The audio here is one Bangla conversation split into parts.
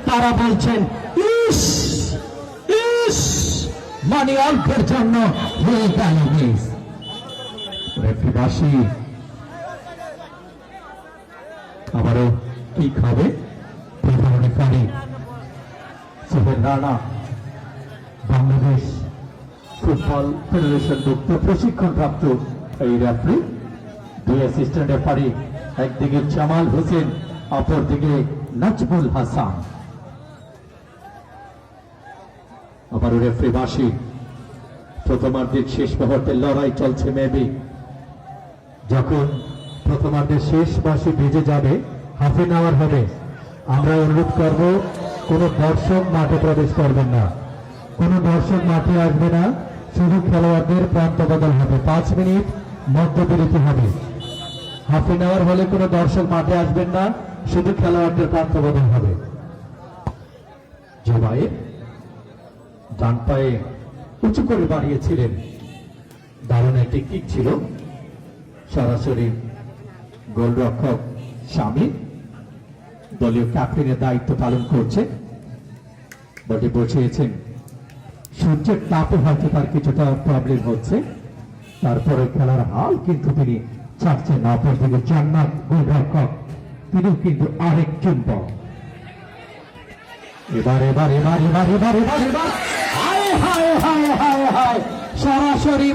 তারা বলছেন ইস ইস, মানে অল্পের জন্য হয়ে গেল মিস। রেফরিবাসী আবারও কি খাবে প্রধান referee Sohel Rana, Bangladesh football federation যুক্ত প্রশিক্ষণপ্রাপ্ত এই রেফারি। দুই অ্যাসিস্ট্যান্ট রেফারি, একদিকে জামাল হোসেন, অপরদিকে নাজমুল হাসান। আবারও রেফরিবাসী প্রথমার্ধের শেষ মুহূর্তের লড়াই চলছে। মেবি যখন প্রথমার্ধের শেষ বাঁশি বেজে যাবে, হাফ এন আওয়ার হবে, আমরা অনুরোধ করব কোন দর্শক মাঠে প্রবেশ করবেন না, কোন দর্শক মাঠে আসবে না, শুধু খেলোয়াড়দের প্রান্ত বদল হবে। 5 মিনিট মধ্যবিরতি হবে। হাফ এন আওয়ার হলে কোন দর্শক মাঠে আসবেন না, শুধু খেলোয়াড়দের প্রান্ত বদল হবে। জুবায়ের ডান পায়ে উঁচু করে বাড়িয়েছিলেন, দারুণ একটি কিক ছিল। সরাসরি গোলরক্ষক শামিল দলীয় ক্যাপ্টেনের দায়িত্ব পালন করছে, বলটি বসিয়েছেন। সূর্যের তাপে হয়তো তার কিছুটা প্রবলেম হচ্ছে, তারপরে খেলার হাল কিন্তু তিনি ছাড়ছেন না। অপরদিকে জান্নাত গোলরক্ষক, তিনি কিন্তু আরেক চুম্বক। এবার এবার এবার এবার এবার এবার এবার হায় হায় হায় হায় হায়, সরাসরি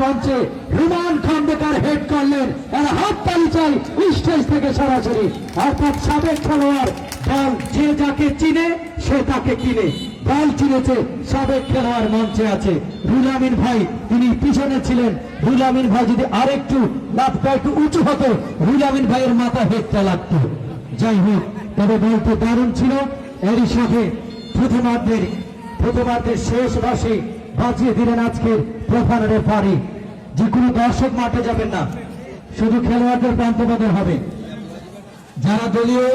মঞ্চে রুমান খন্দকার হেড করলেন। এরা হাত তালি চাই স্টেজ থেকে সরাসরি, অর্থাৎ সাবেক খেলোয়াড় দল যে যাকে চিনে সে তাকে কিনে। দল চিনেছে, সাবেক খেলোয়াড় মঞ্চে আছে। রুহুল আমিন ভাই তিনি পিছনে ছিলেন। রুহুল আমিন ভাই যদি আরেকটু লাভটা একটু উঁচু হতো, রুহুল আমিন ভাইয়ের মাথা হেডটা লাগতো। যাই হোক, তবে বলতে দারুণ ছিল। এরই সাথে প্রথমার্ধের শেষ বাঁশি বাজিয়ে দিলেন আজকের প্রধান রেফারি। যে কোনো দর্শক মাঠে যাবেন না, শুধু খেলোয়াড়দের প্রান্ত বদল হবে। যারা দলীয়